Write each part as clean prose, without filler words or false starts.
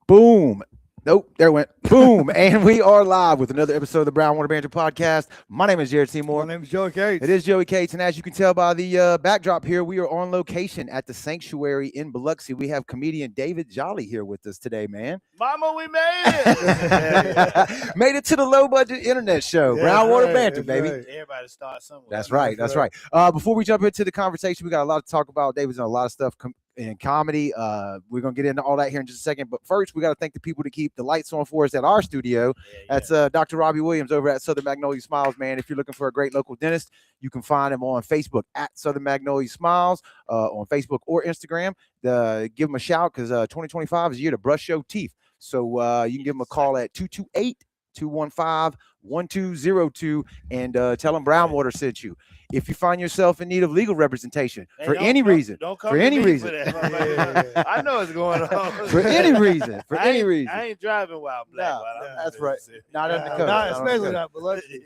Boom. Nope, there it went. Boom. And we are live with another episode of the Brown Water Banter podcast. My name is Jared Seymour. My name is Joey Cates. It is Joey Cates. And as you can tell by the backdrop here, we are on location at the Sanctuary in Biloxi. We have comedian David Jolly here with us today, man. Mama, we made it. Made it to the low-budget internet show, Brown Water Banter, baby. Right. Everybody start somewhere. That's right. That's right. Before we jump into the conversation, we got a lot to talk about. David's done a lot of stuff in comedy. We're going to get into all that here in just a second. But first, we got to thank the people to keep the lights on for us at our studio. That's Dr. Robbie Williams over at Southern Magnolia Smiles, man. If you're looking for a great local dentist, you can find him on Facebook at Southern Magnolia Smiles on Facebook or Instagram. Give him a shout because 2025 is the year to brush your teeth. So you can give him a call at 228-215-1202 and tell them Brown Water sent you. If you find yourself in need of legal representation for any reason, don't come for any reason, I know what's going on. for any reason, I ain't driving while black. No, that's right. Not undercover. Not especially not Biloxi.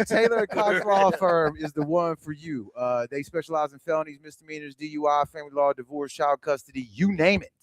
Taylor Cox Law Firm is the one for you. They specialize in felonies, misdemeanors, DUI, family law, divorce, child custody, you name it.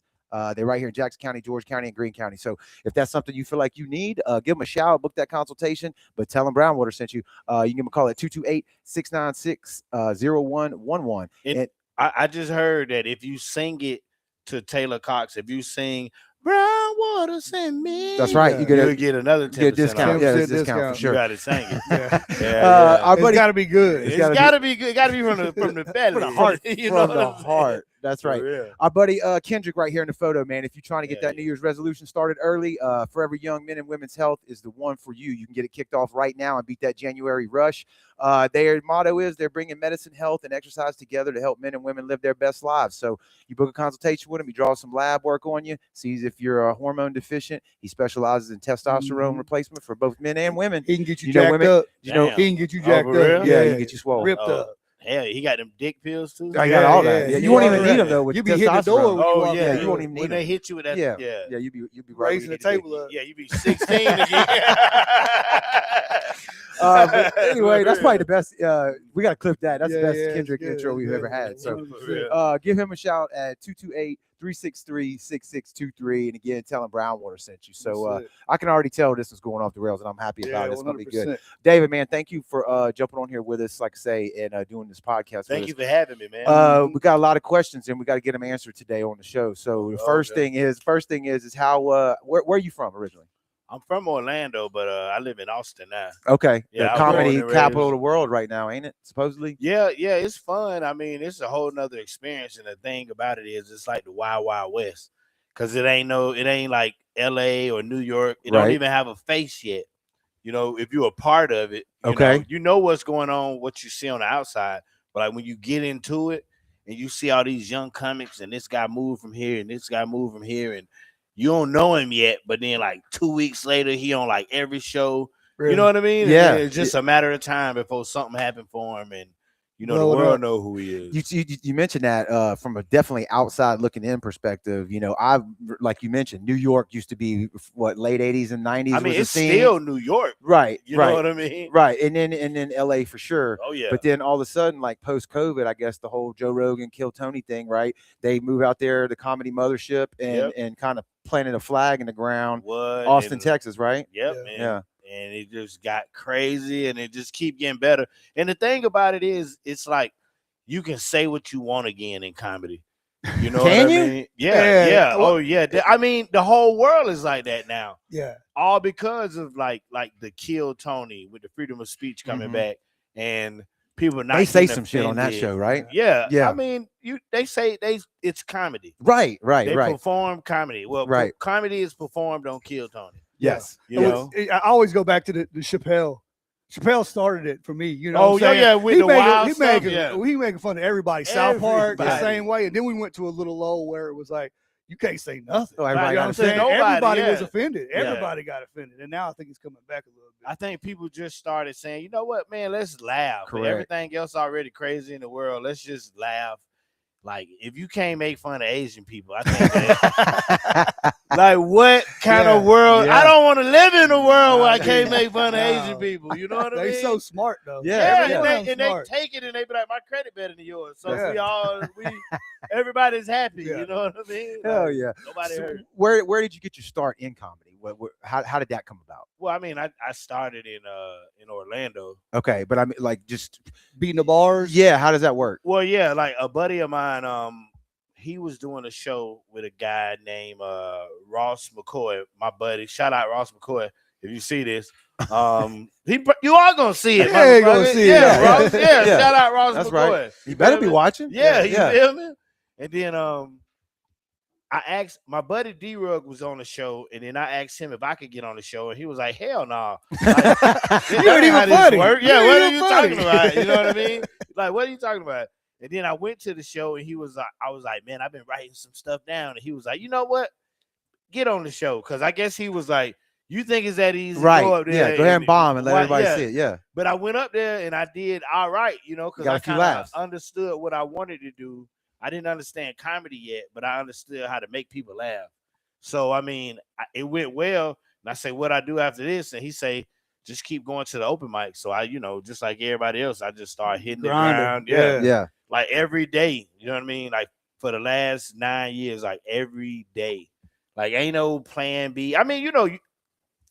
They're right here in Jackson County, George County, and Greene County. So if that's something you feel like you need, give them a shout, book that consultation, but tell them Brown Water sent you. You can give them a call at 228-696-0111. And I just heard that if you sing it to Taylor Cox, if you sing Brown Water sent me, that's right. You'll get another 10% discount. Yeah, it's discount for sure. You got to sing it. Our buddy, It's got to be good. It's got to be good. It got to be from the belly, from the heart. You From know the what I'm heart. That's right. Our buddy Kendrick right here in the photo, man. If you're trying to get that New Year's resolution started early, Forever Young Men and Women's Health is the one for you. You can get it kicked off right now and beat that January rush. Their motto is they're bringing medicine, health, and exercise together to help men and women live their best lives. So you book a consultation with him. He draws some lab work on you, sees if you're hormone deficient. He specializes in testosterone replacement for both men and women. He can get you jacked up. You know, he can get you jacked up. Yeah, he can get you swollen. Ripped up. Hell, he got them dick pills too. I got all that. Yeah, you won't even need them though. With you be hitting the door. When you walk in. You won't even need when them. they hit you with that. Yeah, you be raising the table up. Yeah, you be 16 again. But anyway, that's probably the best. We got to clip that. That's the best Kendrick intro we've ever had. So give him a shout at 228-363-6623. And again, tell him Brown Water sent you. So I can already tell this is going off the rails, and I'm happy about it. It's going to be good. David, man, thank you for jumping on here with us, like I say, and doing this podcast. Thank you for having me, man. We got a lot of questions, and we got to get them answered today on the show. So the first thing is how where are you from originally? I'm from Orlando, but I live in Austin now. Okay. Yeah, the comedy capital of the world right now, ain't it? Supposedly. Yeah, it's fun. I mean, it's a whole nother experience. And the thing about it is it's like the Wild Wild West. Cause it ain't like LA or New York. It don't even have a face yet. You know, if you're a part of it, you know what's going on, what you see on the outside. But like when you get into it and you see all these young comics and this guy moved from here and this guy moved from here and you don't know him yet, but then like 2 weeks later, he on like every show. Really? You know what I mean? Yeah. And it's just a matter of time before something happened for him, and the world know who he is. You mentioned that from a definitely outside looking in perspective. You know, like you mentioned, New York used to be late 80s and 90s. I mean, it's still New York, right? You know what I mean? Right, and then LA for sure. Oh yeah. But then all of a sudden, like post COVID, I guess the whole Joe Rogan Kill Tony thing, right? They move out there, the Comedy Mothership, and kind of planted a flag in the ground. Austin, Texas, right? Yep, man. Yeah. And it just got crazy, and it just keep getting better. And the thing about it is, it's like you can say what you want again in comedy. You know can what you? I mean? Yeah. Oh yeah. I mean, the whole world is like that now. Yeah. All because of like the Kill Tony with the freedom of speech coming back, and people not. They say some shit on that show, right? Yeah. I mean, they say it's comedy. Right. They perform comedy. Well, comedy is performed on Kill Tony. Yes. You know, I always go back to the Chappelle. Chappelle started it for me. You know. Oh yeah. With the wild stuff. He making fun of everybody. South Park the same way, and then we went to a little lull where it was like you can't say nothing. Oh, you know what I'm saying? Everybody was offended. Everybody got offended, and now I think it's coming back a little bit. I think people just started saying, you know what, man, let's laugh. Correct. Everything else already crazy in the world. Let's just laugh like if you can't make fun of Asian people, I think that, like what kind of world? Yeah. I don't want to live in a world where I can't make fun of Asian people. You know what I mean? They so smart though. Yeah, Yeah. and they take it and they be like, my credit better than yours. So Yeah. everybody's happy. Yeah. You know what I mean? Hell Like, yeah. Nobody So hurt. where did you get your start in comedy? How did that come about? Well, I mean, I started in Orlando. Okay, but I mean, like, just beating the bars. yeah. How does that work? Well, yeah, like a buddy of mine, he was doing a show with a guy named Ross McCoy, my buddy. Shout out Ross McCoy if you see this. You are gonna see it. Yeah, you gonna see it. Yeah, Ross, Yeah. shout out Ross That's McCoy. right. You better be feel me? watching. Yeah, you feel me? And then I asked my buddy D-Rug was on the show, and then I asked him if I could get on the show, and he was like, "Hell no!" Like, You ain't even funny. Yeah, what are you funny. talking about? You know what I mean? Like, what are you talking about? And then I went to the show, and he was like, I was like, man, I've been writing some stuff down, and he was like, you know what? Get on the show, because I guess he was like, you think it's that easy? Right. Go up there Yeah. Go ahead and bomb and let everybody see it. Yeah. But I went up there and I did all right, you know, because Got I a few kind of laughs. understood what I wanted to do. I didn't understand comedy yet, but I understood how to make people laugh. So, I mean, it went well. And I say, what I do after this? And he say, just keep going to the open mic. So I, you know, just like everybody else, I just started hitting the ground. Yeah. Like every day, you know what I mean? Like for the last 9 years, like every day. Like ain't no plan B. I mean, you know,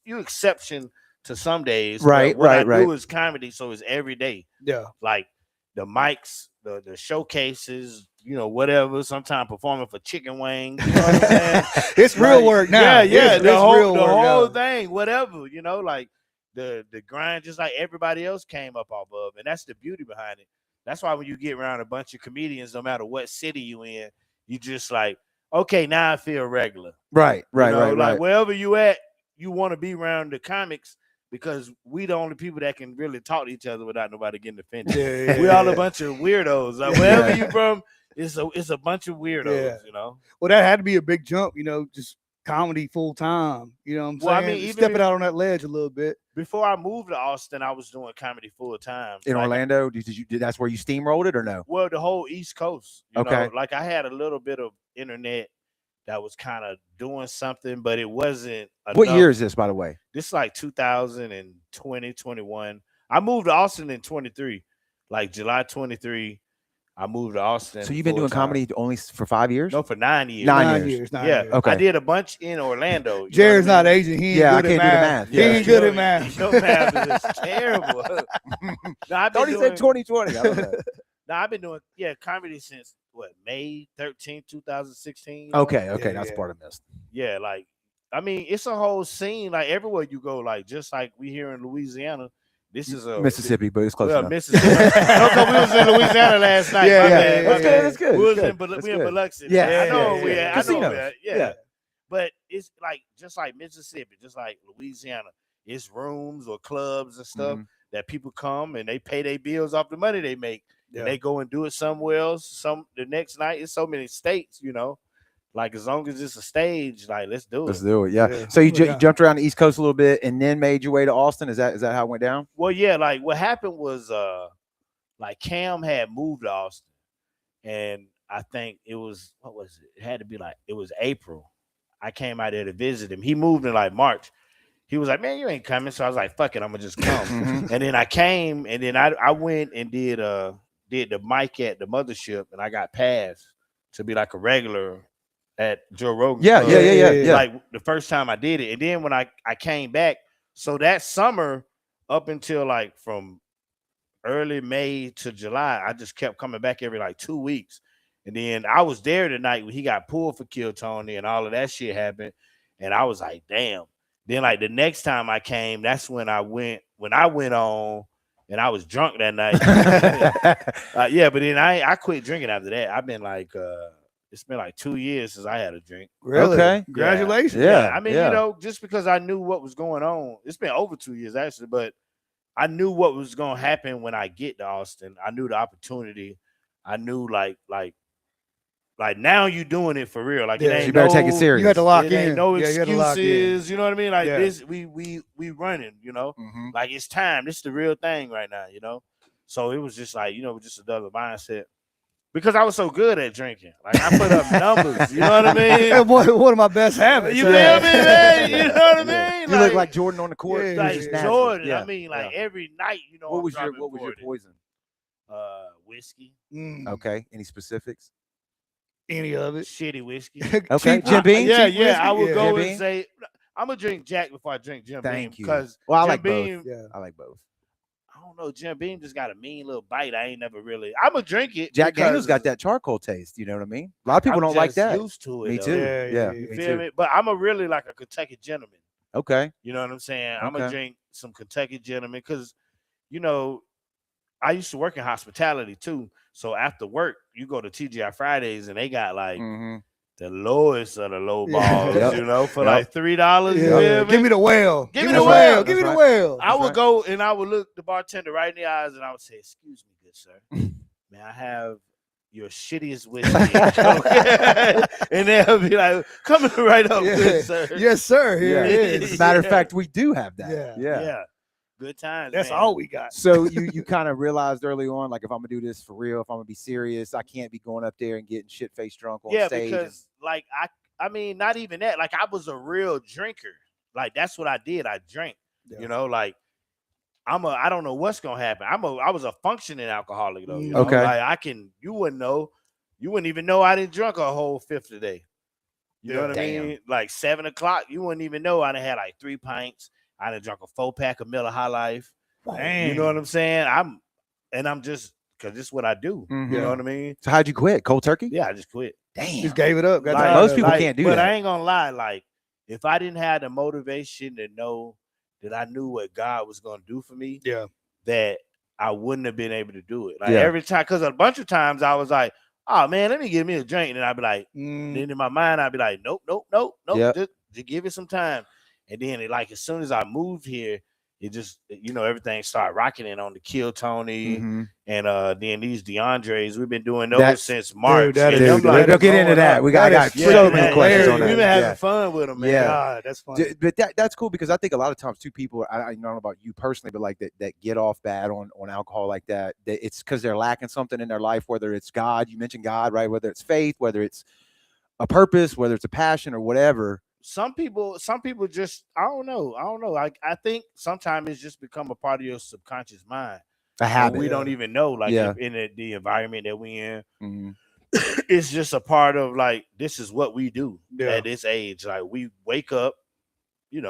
you exception to some days. Right, what I right. do is comedy, so it's every day. Yeah. Like the mics, the showcases, you know, whatever. Sometimes performing for chicken wings. You know what I'm saying? It's real work now. Yeah, It's the real work whole now. thing, whatever. You know, like the grind, just like everybody else came up off of, and that's the beauty behind it. That's why when you get around a bunch of comedians, no matter what city you in, you just like, okay, now I feel regular. Right. You know, like wherever you at, you want to be around the comics because we the only people that can really talk to each other without nobody getting offended. Yeah, We all a bunch of weirdos. Like wherever you from, it's a bunch of weirdos, you know. Well, that had to be a big jump, you know, just comedy full time. You know what I'm saying? Well, I mean, even stepping out on that ledge a little bit. Before I moved to Austin, I was doing comedy full time. In Orlando, did that's where you steamrolled it or no? Well, the whole East Coast. You Okay. know, like I had a little bit of internet that was kind of doing something, but it wasn't enough. What year is this, by the way? This is like 2020, 21. I moved to Austin in 23, like July 23. I moved to Austin. So you've been doing comedy only for 5 years? No, for 9 years. 9 years. Yeah. Okay. I did a bunch in Orlando. Jared's not Asian. He ain't good at math. He ain't good at math. Your math is terrible. Thought he said 2020. I don't know. Now I've been doing comedy since May 13, 2016. Okay, that's part of this. Yeah, like I mean, it's a whole scene. Like everywhere you go, like just like we here in Louisiana. This is a Mississippi, but it's close enough. Mississippi. No, 'cause we was in Louisiana last night. That's good. We was in Biloxi. Yeah, I know. yeah. I know. Casinos. Yeah. But it's like just like Mississippi, just like Louisiana. It's rooms or clubs and stuff that people come and they pay their bills off the money they make. Yeah. And they go and do it somewhere else. The next night. It's so many states, you know. Like as long as it's a stage, like let's do it. Let's do it. Yeah. So you jumped around the East Coast a little bit and then made your way to Austin. Is that how it went down? Well, yeah. Like what happened was, like Cam had moved to Austin, and I think it was it had to be like it was April. I came out there to visit him. He moved in like March. He was like, "Man, you ain't coming." So I was like, "Fuck it, I'm gonna just come." And then I came, and then I went and did the mic at the Mothership, and I got passed to be like a regular at Joe Rogan. Yeah. Like the first time I did it. And then when I came back, so that summer up until like from early May to July, I just kept coming back every like 2 weeks. And then I was there the night when he got pulled for Kill Tony and all of that shit happened. And I was like, damn. Then like the next time I came, that's when I went on and I was drunk that night. But then I quit drinking after that. I've been like it's been like 2 years since I had a drink. Really? Okay. Congratulations. Yeah. I mean, you know, just because I knew what was going on, it's been over 2 years actually, but I knew what was going to happen when I get to Austin. I knew the opportunity. I knew like now you doing it for real. Like it ain't you better take it serious. You had to lock it in. Ain't no you had to lock in. excuses. You know what I mean? Like this, we running. You know, like it's time. This is the real thing right now. You know, so it was just like just another mindset. Because I was so good at drinking. Like I put up numbers. You know what I mean? One of my best habits. You feel me, man? You know what I mean? You look like Jordan on the court. Yeah, like Just natural. Jordan. Yeah. I mean, like every night, you know. What was your poison? Whiskey. Okay. Any specifics? Any of it? Shitty whiskey. Okay. Jim Beam. Yeah. I would go Jim and say, I'm gonna drink Jack before I drink Jim Beam. Thank you. Because I Jim like Beam, both. Yeah, I like both. I don't know. Jim Beam just got a mean little bite. I ain't never really. I'm gonna drink it. Jack Daniels got that charcoal taste. You know what I mean? A lot of people I'm don't like just that. Used to it. Me though. too. Yeah. You me feel too. me? But I'm a really like a Kentucky gentleman. Okay. You know what I'm saying? I'm gonna Okay. drink some Kentucky gentleman because, you know, I used to work in hospitality too. So after work, you go to TGI Fridays and they got like the lowest of the low balls, you know, for like $3. You feel me? Give me the whale. Give me the whale. Give me the whale. I would go and I would look the bartender right in the eyes and I would say, "Excuse me, good sir. May I have your shittiest whiskey?" And they'll be like, "Coming right up, good sir." Yes, sir. Here it As is. a matter of fact, we do have that. Yeah. Good times. That's man. all we got. So you kind of realized early on, like if I'm gonna do this for real, if I'm gonna be serious, I can't be going up there and getting shit faced drunk on stage. Because like I mean, not even that. Like I was a real drinker. Like that's what I did. I drank. You know, like I don't know what's gonna happen. I was a functioning alcoholic though. You know? Okay. Like you wouldn't know. You wouldn't even know I didn't drink a whole fifth a day. You know what I mean? Like 7 o'clock, you wouldn't even know I done had like 3 pints. I done drunk a 4-pack of Miller High Life. Dang. You know what I'm saying? I'm just because this is what I do. You know what I mean? So how'd you quit? Cold turkey? Yeah, I just quit. Damn. Just gave it up. Got Like, most people can't do but that. I ain't gonna lie. Like, if I didn't have the motivation to know that I knew what God was gonna do for me, that I wouldn't have been able to do it. Like every time, because a bunch of times I was like, "Oh man, let me give me a drink," and I'd be like, then in my mind I'd be like, "Nope, just give it some time." And then as soon as I moved here, it just, everything started rocking in on the Kill Tony and then these DeAndres. We've been doing those since March. We'll get into that. I got so many questions on that. We've been having fun with them, man. Yeah. God, that's fun. But that's cool because I think a lot of times too, people, I don't know about you personally, but like that get off bad on alcohol like that it's because they're lacking something in their life, whether it's God, you mentioned God, right? Whether it's faith, whether it's a purpose, whether it's a passion or whatever. Some people just, I don't know. I think sometimes it's just become a part of your subconscious mind. A habit. We don't even know, in the environment that we in. It's just a part of this is what we do at this age. Like we wake up,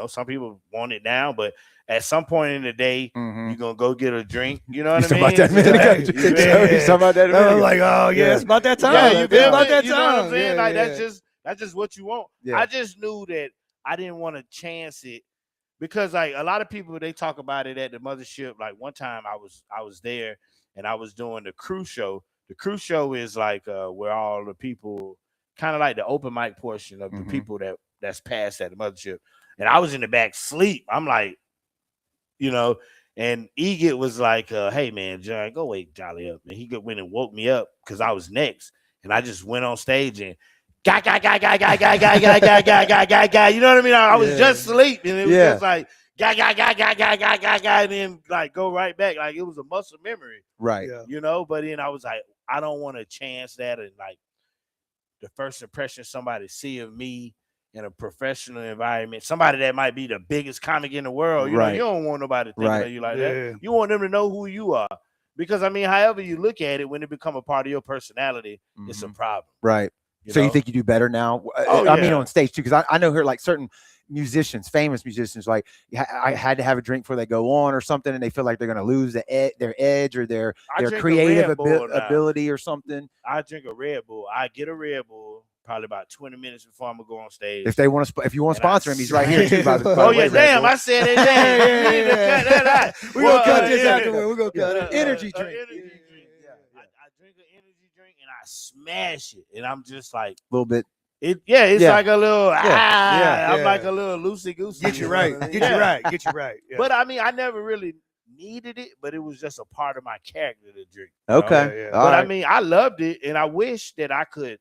some people want it now, but at some point in the day, you're gonna go get a drink. You know what I mean? Talking about that. I was like, oh yeah, it's about that time. Yeah, it's about that time. You know what I'm saying? That's just what you want. Yeah. I just knew that I didn't want to chance it because a lot of people, they talk about it at the mothership. Like one time I was there and I was doing the crew show. The crew show is where all the people, kind of like the open mic portion of the people that's passed at the mothership. And I was in the back sleep. I'm like, and Egit was like, hey man, John, go wake Jolly up. And he went and woke me up because I was next. And I just went on stage and guy. You know what I mean? I was just asleep, and it was just like guy, and then go right back. Like it was a muscle memory, right? But then I was like, I don't want to chance that, and the first impression somebody see of me in a professional environment, somebody that might be the biggest comic in the world, you know, you don't want nobody to think of you like that. You want them to know who you are, because I mean, however you look at it, when it become a part of your personality, it's a problem, right? So you think you do better now? I mean, on stage too, because I know here certain musicians, famous musicians, I had to have a drink before they go on or something, and they feel like they're going to lose their edge or their creative ability or something. I drink a Red Bull. I get a Red Bull probably about 20 minutes before I'm gonna go on stage. If they want to, if you want to sponsor him, he's right here too. By the way, damn! I said it. Damn, you need to cut that out. We're gonna cut this afterward. We're gonna cut it. Energy drink. I drink an energy drink and I smash it, and I'm just like a little bit. It's like a little I'm like a little loosey goosey. Get you right. Get you right. Yeah. But I mean, I never really needed it, but it was just a part of my character to drink. Okay. But I mean, I loved it, and I wish that I could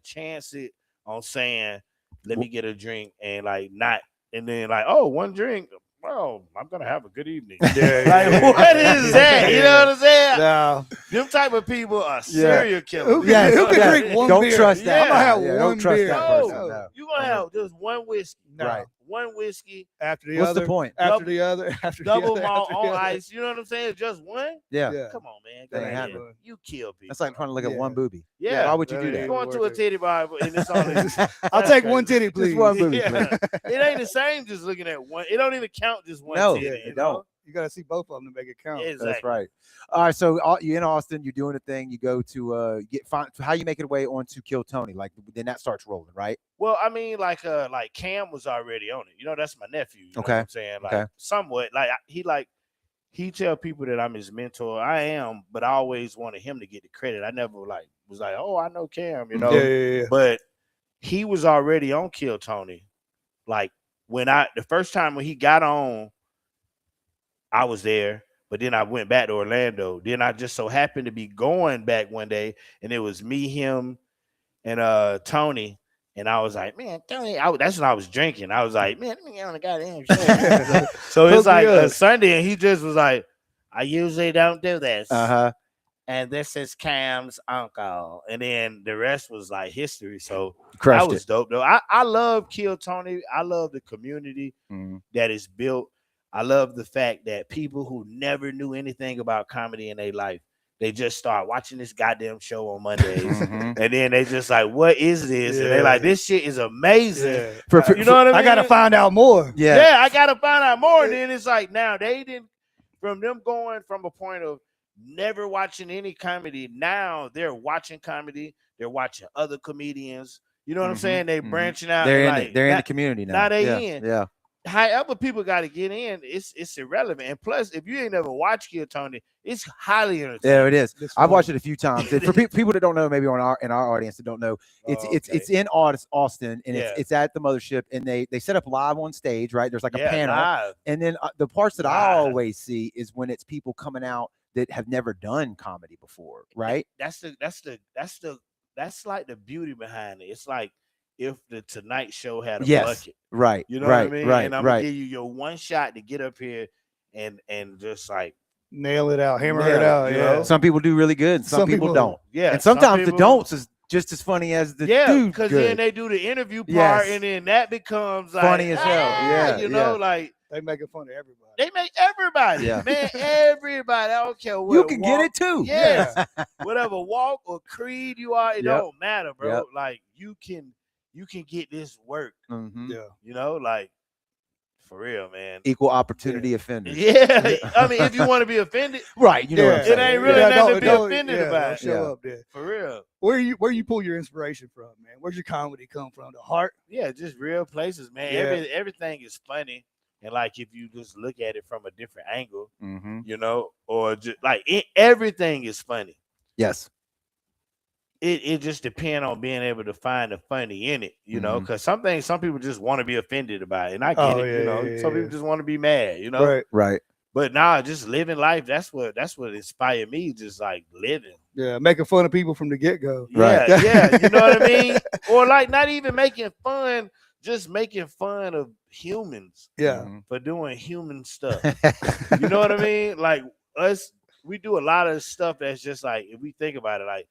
chance it on saying, let me get a drink and not, and then one drink. bro, I'm gonna have a good evening. Yeah, Like, what is that? You know what I'm saying? No. Them type of people are serial killers. Who can drink one Don't beer? trust that. I'm gonna have Yeah, one don't trust beer. that No, person. No. you're gonna have just one whiskey. No. Right. One whiskey, After the What's other. the point? After the other. After the double other. malt after the on other. ice. You know what I'm saying? Just one. Yeah. Come on, man. That Go ain't ahead. happening. You kill people. That's like trying to look at Yeah. one booby. Yeah. Why would you do That that? ain't Going to a worth it. titty bar and it's only. I'll That's take one crazy. titty, please. Just one booby, Yeah. please. It ain't the same just looking at one. It don't even count just one No, titty. it you don't. know? You gotta see both of them to make it count. Exactly. That's right. All right, so you're in Austin. You're doing a thing. You go to how you make it way onto Kill Tony. Like then that starts rolling, right? Well, I mean, like Cam was already on it. You know, that's my nephew. You know Okay. what I'm saying? Like somewhat. He tell people that I'm his mentor. I am, but I always wanted him to get the credit. I never was like, oh, I know Cam, you know. Yeah. But he was already on Kill Tony. Like the first time when he got on, I was there, but then I went back to Orlando. Then I just so happened to be going back one day, and it was me, him, and Tony. And I was like, man, Tony, that's when I was drinking. I was like, man, let me get on the goddamn show. So it's like a Sunday, and he just was like, I usually don't do this. And this is Cam's uncle. And then the rest was like history. So that was dope, though. I love Kill Tony. I love the community that is built. I love the fact that people who never knew anything about comedy in their life, they just start watching this goddamn show on Mondays. And then they just like, what is this? And they're like, this shit is amazing. You know what I mean? I gotta find out more. Yeah, I gotta find out more. And then it's like now from them going from a point of never watching any comedy, now they're watching comedy, they're watching other comedians. You know what I'm saying? They branching out. They're in it. They're in the community now. Now they in. Yeah. However, people got to get in. It's irrelevant. And plus, if you ain't never watched Kill Tony, it's highly entertaining. Yeah, it is. I've watched it a few times. For people that don't know, maybe in our audience that don't know, it's in Austin, and it's at the Mothership, and they set up live on stage, right? There's like a panel, live. And then the parts that I always see is when it's people coming out that have never done comedy before, right? That's like the beauty behind it. It's like if the Tonight Show had a bucket. Right. You know what I mean? And I'm gonna give you your one shot to get up here and just like nail it out, hammer it out. You know? Some people do really good, and some people don't. Yeah. And sometimes the don'ts is just as funny as the dude. Because then they do the interview part, and then that becomes like funny as hell. Yeah. You know, like they make it fun to everybody. They make everybody, man, everybody. I don't care what. You can get it too. Yes. Whatever walk or creed you are, it don't matter, bro. Like you can get this work. Yeah. You know, like for real, man. Equal opportunity offenders. Yeah. I mean, if you want to be offended, right? You know, what I'm saying. It ain't really nothing to be offended about. Show up there for real. Where you pull your inspiration from, man? Where's your comedy come from? The heart? Yeah, just real places, man. Yeah. Everything is funny. And like if you just look at it from a different angle, you know, or just like everything is funny. Yes. It just depends on being able to find the funny in it, you know, because some people just want to be offended about it. And I get it, you know. Some people just want to be mad, you know. Right. But nah, just living life, that's what inspired me, just like living. Yeah, making fun of people from the get-go. Yeah, yeah, you know what I mean? Or like not even making fun, just making fun of humans. Yeah. For doing human stuff. You know what I mean? Like we do a lot of stuff that's just like, if we think about it, like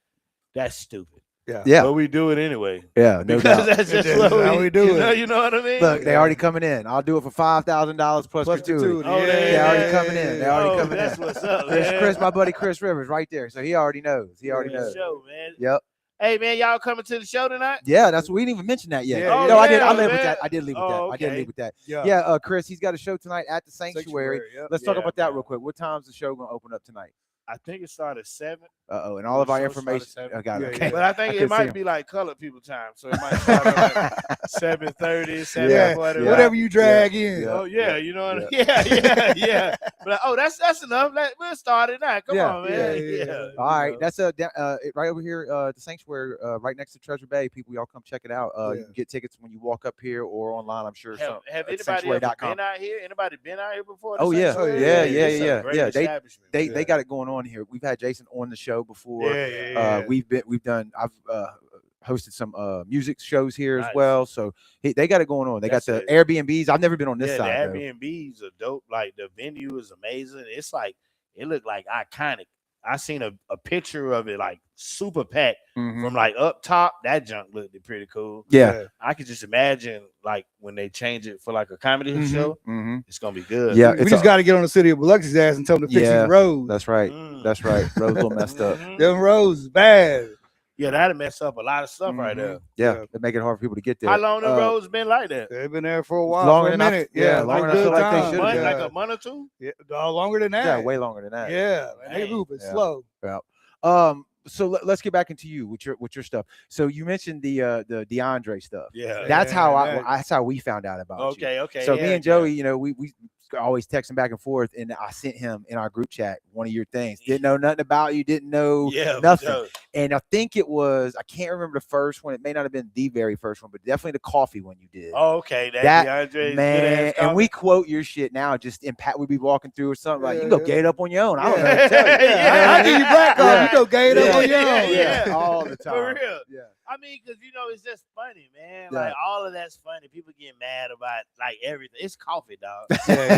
that's stupid. Yeah. But we do it anyway. Yeah, no because doubt. that's just how we do it. You know what I mean? Look, they already coming in. I'll do it for $5,000 plus gratuity. Oh, they already coming in. They already coming that's in. What's up, man. Chris, my buddy Chris Rivers, right there. So he already knows. He already knows. Show, man. Yep. Hey man, y'all coming to the show tonight? Yeah, that's we didn't even mention that yet. Yeah, no, I yeah, did. I man. live with that. I did leave with that. I did leave with that. Yeah. Chris, he's got a show tonight at the Sanctuary. Yep. Let's talk about that real quick. What time's the show gonna open up tonight? I think it started at 7. And all of our information. I got it. Okay. But I think it might be like colored people time, so it might start at like 7:30, 7:40. Whatever you drag in. Oh yeah, you know what? Yeah. But that's enough. We'll start it now. Come on, man. Yeah. All right, that's right over here, the Sanctuary, right next to Treasure Bay. People, y'all come check it out. You can get tickets when you walk up here or online. I'm sure. Have anybody ever been out here? Anybody been out here before? Oh yeah. They They got it going on here. We've had Jason on the show before. Yeah. We've done. hosted some music shows here as Nice. well. So they got it going on. They That's got the it. Airbnbs. I've never been on this side. The though. Airbnbs are dope. Like the venue is amazing. It's like it looked like iconic. I seen a picture of it like super packed from like up top. That junk looked pretty cool. Yeah. I could just imagine like when they change it for like a comedy show, it's gonna be good. Yeah, we just got to get on the city of Biloxi's ass and tell them to fix these roads. That's right. That's right. Roads a little messed up. Them roads is bad. Yeah, that'd mess up a lot of stuff right there. Yeah, it make it hard for people to get there. How long the roads been like that? They've been there for a while, Longer for a than minute. longer than I feel like they should. Like a month or two. Yeah, longer than that. Yeah, way longer than that. Yeah, man, they moving slow. Yeah. So let's get back into you with your stuff. So you mentioned the DeAndre stuff. Yeah, that's how we found out about you. Okay. So me and Joey, you know, we always texting back and forth, and I sent him in our group chat one of your things. Didn't know nothing about you. Didn't know nothing. Sure. And I think it was, I can't remember the first one. It may not have been the very first one, but definitely the coffee one you did. Oh, okay. That DeAndre, man. And we quote your shit now. Just we'd be walking through or something like, you go gate up on your own. I don't know. I give you black card. You go gate up on your own. Yeah, all the time. For real. Yeah. I mean, because it's just funny, man. Like all of that's funny. People get mad about like everything. It's coffee, dog.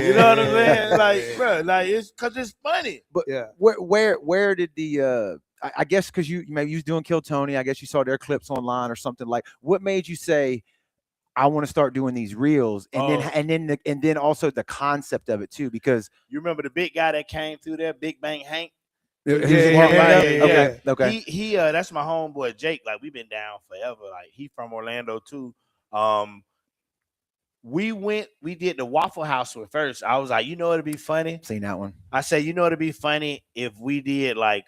You know what I'm saying? Like, bro, like it's because it's funny. But where did the I guess because you maybe you was doing Kill Tony. I guess you saw their clips online or something. Like, what made you say, I want to start doing these reels, and then also the concept of it too? Because you remember the big guy that came through there, Big Bang Hank. Okay. He that's my homeboy Jake. Like we've been down forever. Like he from Orlando too. We did the Waffle House one first. I was like, it'd be funny. Seen that one. I said, it'd be funny if we did like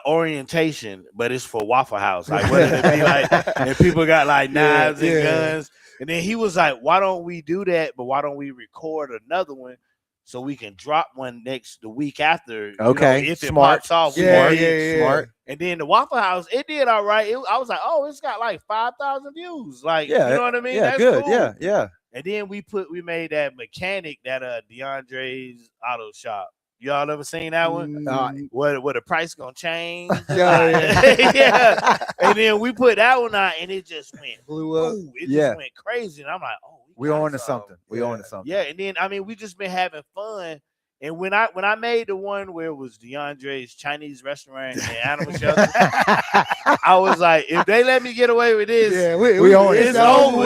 orientation, but it's for Waffle House. Like what it'd be like, and people got like knives and guns. And then he was like, why don't we do that? But why don't we record another one so we can drop one the week after? Okay, if it smart. pops off, Smart. And then the Waffle House, it did all right. I was like, it's got like 5,000 views. Like, you know what I mean? Yeah, that's good. Cool. Yeah. And then we made that mechanic that DeAndre's auto shop. Y'all ever seen that one? Where the price gonna change? Yeah. And then we put that one out, and it just blew up. It just went crazy, and I'm like, we on to something. We on to something. Yeah, and then we just been having fun. And when I made the one where it was DeAndre's Chinese restaurant and animal shelter, I was like, if they let me get away with this, we own it. It's over.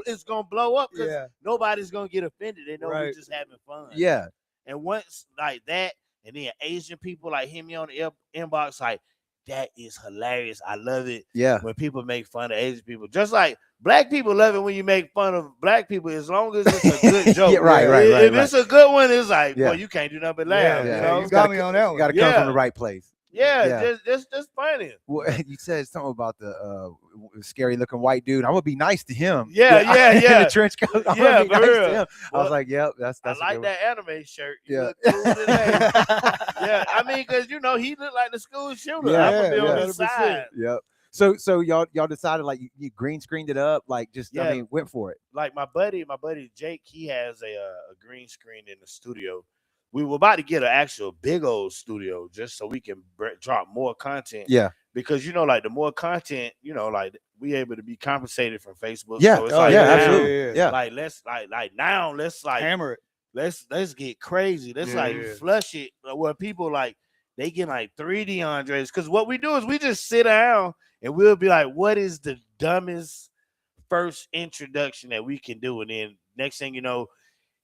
It's gonna blow up because nobody's gonna get offended. They know we're just having fun. Yeah. And once like that, and then Asian people like hit me on the inbox like, that is hilarious. I love it. Yeah. When people make fun of Asian people, just like black people love it when you make fun of black people, as long as it's a good joke. Right. If it's a good one, it's like, boy, you can't do nothing but laugh. You got me on that one. Got to come from the right place. Just funny. Well, you said something about the scary looking white dude. I'm gonna be nice to him. Yeah. In the trench coat. I'm gonna be nice to him. Well, I was like, yep, that's. I like that anime shirt. You Yeah. look cool today. I mean, because he looked like the school shooter. I'm gonna be on his side. Yep. So y'all decided like you green screened it up, like just I mean went for it. Like my buddy Jake, he has a green screen in the studio. We were about to get an actual big old studio just so we can drop more content. Yeah. Because like the more content, like we able to be compensated from Facebook. Yeah. So it's like, absolutely. Yeah. Like let's hammer it. Let's get crazy. Let's flush it where people like they get like 3 DeAndres. Because what we do is we just sit down and we'll be like, what is the dumbest first introduction that we can do? And then next thing you know,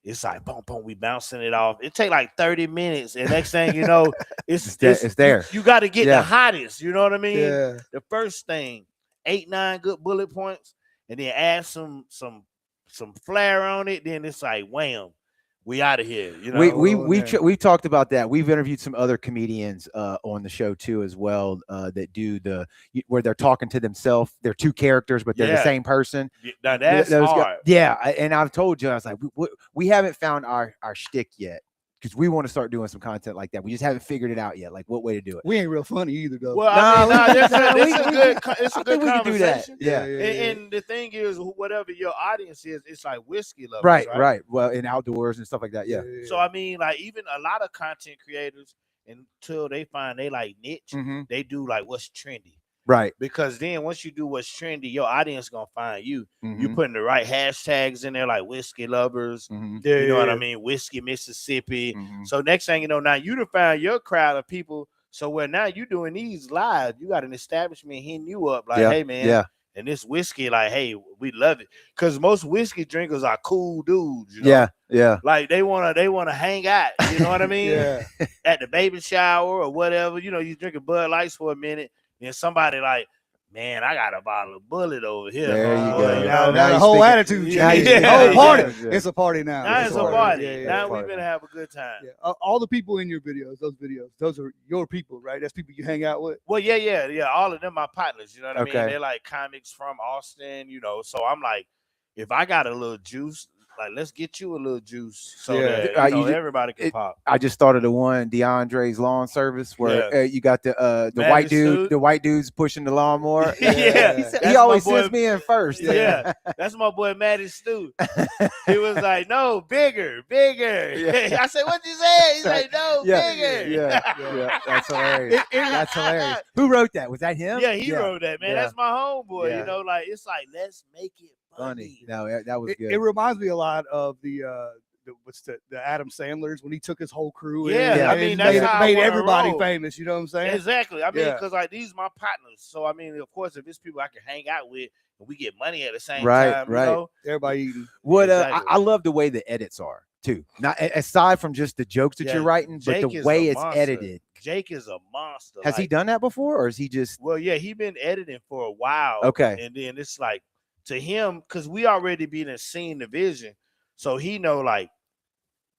it's like boom, boom, we bouncing it off. It take like 30 minutes, and next thing you know, it's there. You got to get the hottest. You know what I mean? Yeah. The first thing, 8-9 good bullet points, and then add some flair on it. Then it's like wham, we out of here. We talked about that. We've interviewed some other comedians on the show too as well that do where they're talking to themselves. They're two characters, but they're the same person. Now that's hard. And I've told you, I was like, we haven't found our shtick yet because we want to start doing some content like that. We just haven't figured it out yet, like what way to do it. We ain't real funny either, though. Well, it's a good conversation. Yeah. And the thing is, whatever your audience is, it's like whiskey lovers, right. Well, in outdoors and stuff like that. Yeah. So I mean, like even a lot of content creators, until they find they like niche. They do like what's trendy. Right. Because then once you do what's trendy, your audience gonna find you. You putting the right hashtags in there, like whiskey lovers. You know what I mean? Whiskey Mississippi. So next thing you know, now you done found your crowd of people. So where now you doing these live, you got an establishment hitting you up like, hey man, and this whiskey, like, hey, we love it. Because most whiskey drinkers are cool dudes, you know? Like they wanna hang out, you know what I mean? At the baby shower or whatever, you know, you drinking Bud Lights for a minute. Then somebody like, man, I got a bottle of Bullet over here. There you go. Now the whole attitude changed. The whole party. It's a party now. Now it's a party. Now we've been having a good time. All the people in your videos, those are your people, right? That's people you hang out with. Well, yeah. All of them are partners. You know what I mean? They're like comics from Austin. You know, so I'm like, if I got a little juice, like, let's get you a little juice so that everybody can pop. I just started the one, DeAndre's lawn service, where you got the white dude, the white dude's pushing the lawnmower. He always sends me in first. That's my boy Matty Stu. He was like, no, bigger. I said, what you say? He's like, no, bigger. That's hilarious. That's hilarious. Who wrote that? Was that him? Yeah, he wrote that, man. That's my homeboy. You know, like, it's like, let's make it funny. No, that was good. It reminds me a lot of the Adam Sandler's when he took his whole crew in. I mean, that's how made everybody famous. You know what I'm saying? Exactly. I mean, because like these are my partners. So I mean, of course, if it's people I can hang out with and we get money at the same time, you know, everybody eating. What I love the way the edits are too. Not aside from just the jokes that you're writing, but the way it's edited. Jake is a monster. Has he done that before, or is he just? Well, yeah, he been editing for a while. Okay, and then it's like, to him, because we already been seeing the vision, so he know like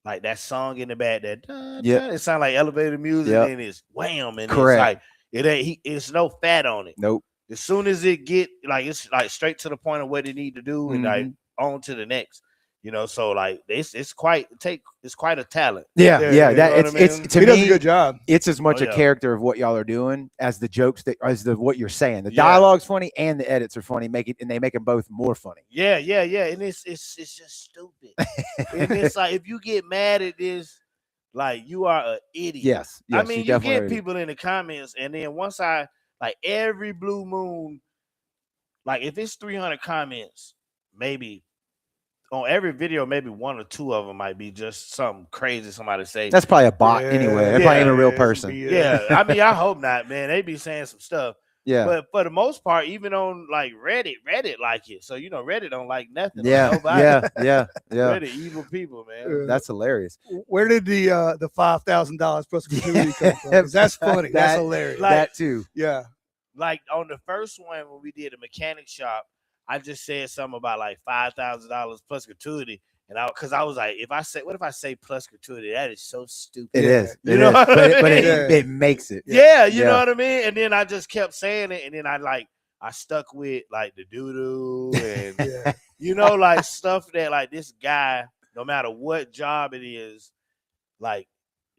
that song in the back that it sound like elevator music, and it's wham, and it's like it's no fat on it. Nope. As soon as it get like, it's like straight to the point of what it need to do, and like on to the next. You know, so like it's quite a talent. It's to he me, does a good job. It's as much a character of what y'all are doing as the jokes what you're saying. The dialogue's funny and the edits are funny. They make them both more funny. Yeah. And it's just stupid. And it's like, if you get mad at this, like, you are an idiot. Yes. I mean, you get people in the comments, and then once I like every blue moon, like if it's 300 comments, maybe. On every video, maybe one or two of them might be just something crazy somebody say. That's probably a bot anyway. They're probably even a real person. I mean, I hope not, man. They be saying some stuff. Yeah. But for the most part, even on like Reddit like it. So, you know, Reddit don't like nothing. Yeah. Reddit evil people, man. That's hilarious. Where did the $5,000 plus gratuity come from? That's funny. That's hilarious. Like, that too. Yeah. Like on the first one when we did a mechanic shop, I just said something about like $5,000 plus gratuity, and because I was like, what if I say plus gratuity? That is so stupid. It is. You know what I mean? But it makes it. Yeah, you know what I mean. And then I just kept saying it, and then I stuck with like the doo-doo and you know, like stuff that like this guy, no matter what job it is, like,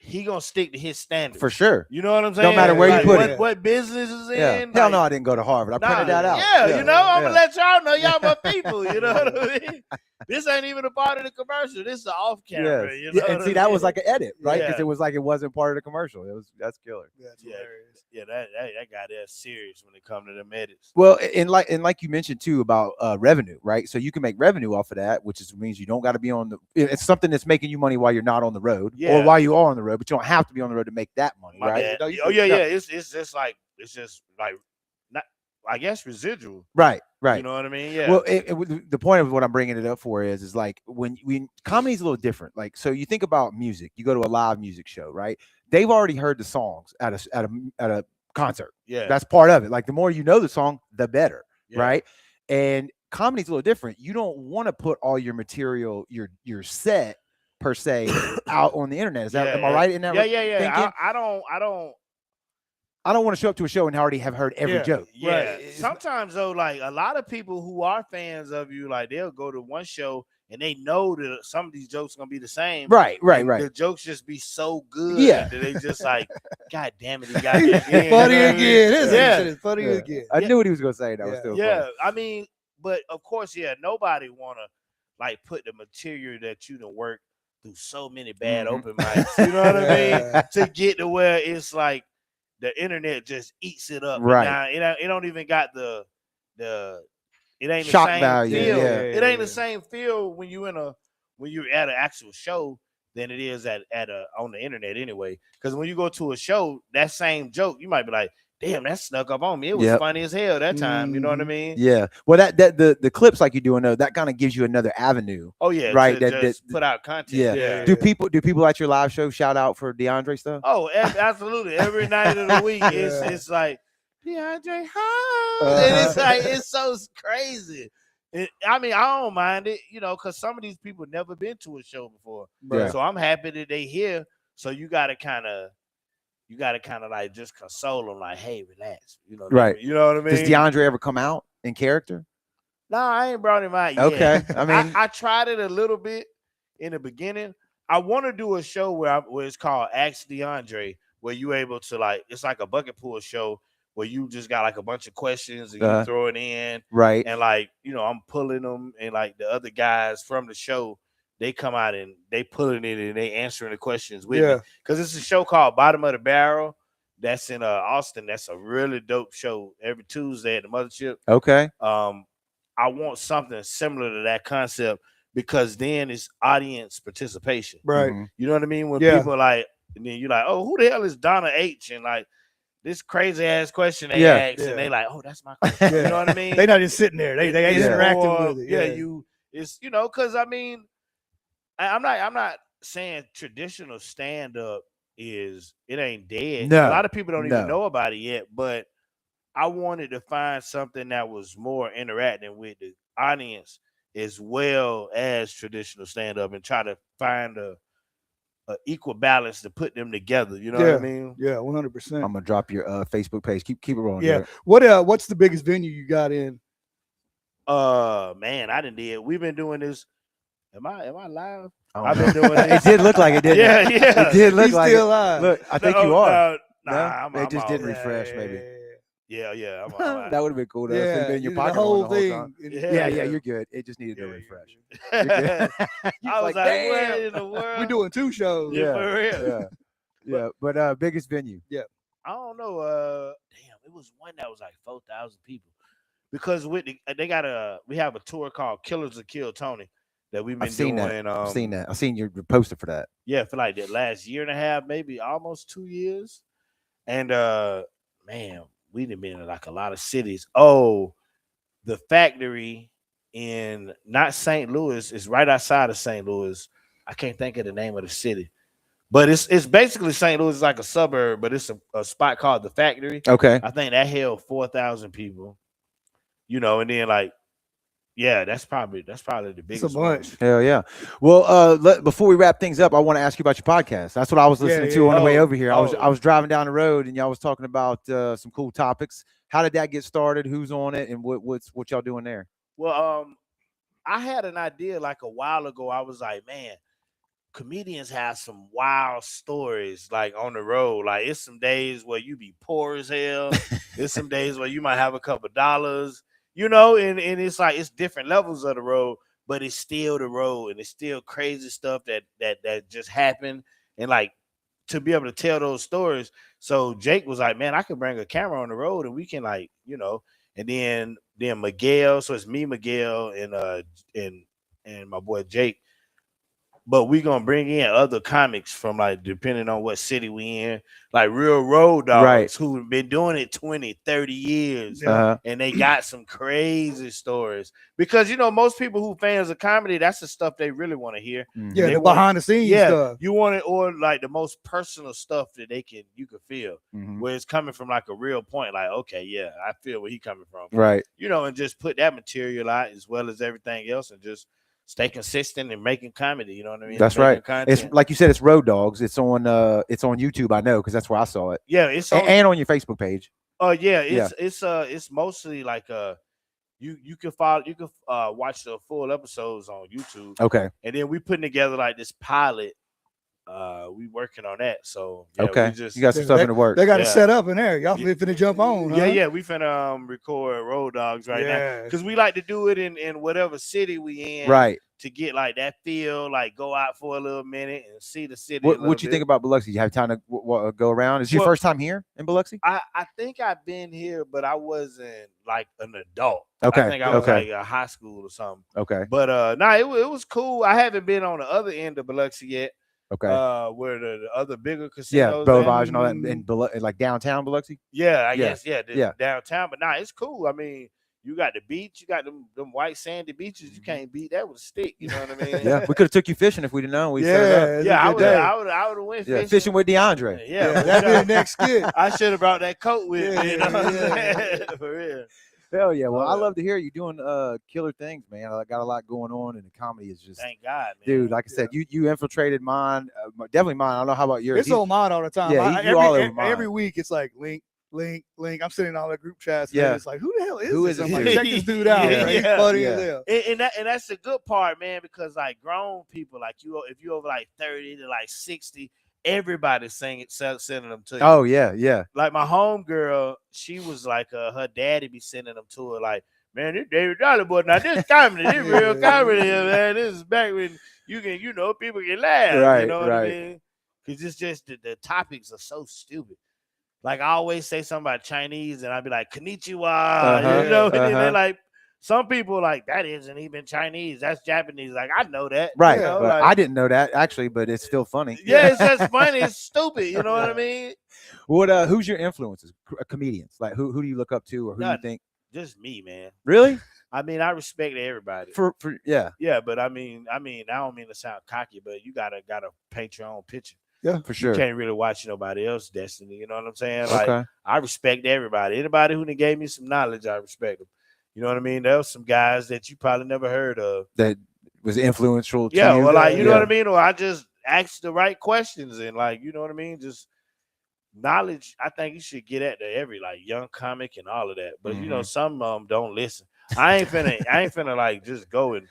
he gonna stick to his standards for sure. You know what I'm saying? No matter where you put it. What business is in? Hell no, I didn't go to Harvard. I printed that out. You know, I'm gonna let y'all know y'all my people. You know what I mean? This ain't even a part of the commercial. This is the off camera. You know and see, that was like an edit, right? Because it was like it wasn't part of the commercial. That's killer. That's hilarious. Yeah, that guy that's serious when it comes to the edits. Well, and like you mentioned too about revenue, right? So you can make revenue off of that, which means you don't got to be on the. It's something that's making you money while you're not on the road, or while you are on the road, but you don't have to be on the road to make that money, right? Oh yeah. It's just like not, I guess, residual. Right. You know what I mean? Yeah. Well, the point of what I'm bringing it up for is like when comedy's a little different. Like, so you think about music, you go to a live music show, right? They've already heard the songs at a concert. Yeah. That's part of it. Like, the more you know the song, the better, right? And comedy's a little different. You don't want to put all your material, your set per se, out on the internet. Is that am I right in that? Yeah. I don't want to show up to a show and already have heard every joke. Yeah. Right. Sometimes though, like a lot of people who are fans of you, like they'll go to one show and they know that some of these jokes are gonna be the same. Right. The jokes just be so good that they just like, God damn it, he got it again. Funny again. It's funny again. I knew what he was gonna say. That was still funny. I mean, but of course, nobody wanna like put the material that you done work through so many bad open mics. You know what I mean? To get to where it's like the internet just eats it up. Right. And now it don't even got the it ain't Shock the same value, feel. yeah. It ain't the same feel when you're at an actual show than it is on the internet anyway. Because when you go to a show, that same joke, you might be like, damn, that snuck up on me. It was funny as hell that time. You know what I mean? Yeah. Well, that the clips like you're doing though, that kind of gives you another avenue. Oh yeah, right. To just put out content. Yeah. Do people at your live show shout out for DeAndre stuff? Oh, absolutely. Every night of the week, it's like DeAndre Holms, and it's like it's so crazy. I mean, I don't mind it, because some of these people never been to a show before. Yeah. So I'm happy that they here. So you gotta kind of like just console them, like, hey, relax. Right. You know what I mean? Does DeAndre ever come out in character? No, I ain't brought him out yet. Okay. I mean, I tried it a little bit in the beginning. I want to do a show where it's called Ask DeAndre, where you able to it's like a bucket pool show where you just got like a bunch of questions and you throw it in. Right. And I'm pulling them, and like the other guys from the show, they come out and they pulling it and they answering the questions with me. Because it's a show called Bottom of the Barrel that's in Austin. That's a really dope show every Tuesday at the Mothership. Okay. I want something similar to that concept, because then it's audience participation. Right. You know what I mean? When people and then you're like, oh, who the hell is Donna H? And like this crazy ass question they ask, and they like, oh, that's my question. You know what I mean? They not just sitting there. They interacting with it. It's because I mean, I'm not saying traditional stand-up it ain't dead. No. A lot of people don't even know about it yet, but I wanted to find something that was more interacting with the audience as well as traditional stand-up, and try to find a equal balance to put them together. You know what I mean? Yeah, 100%. I'm gonna drop your Facebook page. Keep it rolling. Yeah. What's the biggest venue you got in? Man, I didn't did. We've been doing this. Am I live? I've been doing this. It did look like it, didn't it? Yeah. It did look He's like still it. live. Look, I think you are. Nah, it just didn't all refresh, maybe. Yeah. I'm all right. That would have been cool. Though. Yeah, Been in your the pocket whole the whole thing. time. Yeah, You're good. It just needed to refresh. Yeah. You're good. I was like, damn. what in the world? We're doing 2 shows. Yeah, for real. Yeah. But biggest venue. Yeah. I don't know. Damn, it was one that was like 4,000 people, because we have a tour called Killers of Kill Tony that we've been doing. I've seen that. I've seen your poster for that. Yeah, for like the last year and a half, maybe almost 2 years. And man, we've been in like a lot of cities. Oh, the factory in not St. Louis is right outside of St. Louis. I can't think of the name of the city, but it's basically St. Louis is like a suburb, but it's a spot called the Factory. Okay. I think that held 4,000 people. And then that's probably the biggest. It's a bunch. Hell yeah. Well, before we wrap things up, I want to ask you about your podcast. That's what I was listening to on the way over here. I was driving down the road, and y'all was talking about some cool topics. How did that get started? Who's on it, and what y'all doing there? Well, I had an idea like a while ago. I was like, man, comedians have some wild stories like on the road. Like it's some days where you be poor as hell. There's some days where you might have a couple dollars. And it's like it's different levels of the road, but it's still the road, and it's still crazy stuff that just happened, and like to be able to tell those stories. So Jake was like, man, I could bring a camera on the road, and we can and then Miguel. So it's me, Miguel, and my boy Jake. But we gonna bring in other comics from like depending on what city we in, like real road dogs who've been doing it 20, 30 years, and they got some crazy stories. Because most people who fans of comedy, that's the stuff they really want to hear. Yeah, the behind the scenes stuff. You want it, or like the most personal stuff that you can feel, where it's coming from like a real point. Like, okay, yeah, I feel where he coming from. Right. And just put that material out as well as everything else, and just stay consistent and making comedy. You know what I mean? That's right. It's like you said, it's Road Dogs. It's on YouTube. I know because that's where I saw it. Yeah, it's and on your Facebook page. Oh yeah, it's mostly like you can watch the full episodes on YouTube. Okay. And then we putting together like this pilot we working on that. So okay, we just you got some stuff in the works. They got it Yeah. set up in there. Y'all finna jump on. Huh? Yeah, we finna record Road Dogs right now because we like to do it in whatever city we in, right? To get like that feel, like go out for a little minute and see the city. What you think about Biloxi? You have time to go around? Is this your first time here in Biloxi? I think I've been here, but I wasn't like an adult. Okay, I think I was like a high school or something. Okay, but it was cool. I haven't been on the other end of Biloxi yet. Okay. Where the other bigger casinos, Boulevard and all that, in like downtown Biloxi. Yeah, I guess, downtown. But it's cool. I mean, you got the beach, you got them white sandy beaches. You can't beat that with a stick. You know what I mean? Yeah, we could have took you fishing if we'd have known. I would have went fishing. Fishing with DeAndre. Yeah, that'd be the next skit. I should have brought that coat with me. You know what I'm saying? For real. Hell yeah! Well, I love to hear you doing killer things, man. I got a lot going on, and the comedy is just thank God, man. Dude. Like I said, you infiltrated mine, definitely mine. I don't know how about yours. It's on mine all the time. Yeah, every week it's like link. I'm sitting in all the group chats. Yeah, and it's like, who the hell is who this? Is I'm like, check this dude out. He's funny as hell. And that's the good part, man, because like grown people, like if you over like 30 to like 60. Everybody's sending them to you. Oh yeah. Like my homegirl, she was like, her daddy be sending them to her. Like, man, this David Dollar boy. Now this comedy, this real comedy, man. This is back when you can, people can laugh. Right, you know what I mean? Because it's just the topics are so stupid. Like I always say something about Chinese, and I'd be like, konnichiwa. And they're like. Some people like that isn't even Chinese. That's Japanese. Like I know that, right? Like, I didn't know that actually, but it's still funny. Yeah, it's just funny. It's stupid. You know what I mean? What? Who's your influences? Comedians? Like who do you look up to, or who do you think? Just me, man. Really? I mean, I respect everybody. Yeah. But I mean, I don't mean to sound cocky, but you gotta paint your own picture. Yeah, for sure. You can't really watch nobody else's destiny. You know what I'm saying? Like I respect everybody. Anybody who gave me some knowledge, I respect them. You know what I mean? There was some guys that you probably never heard of that was influential. To you. Well, like you know what I mean? Or I just asked the right questions and like you know what I mean? Just knowledge. I think you should get at every like young comic and all of that. But some of them don't listen. I ain't finna like just go and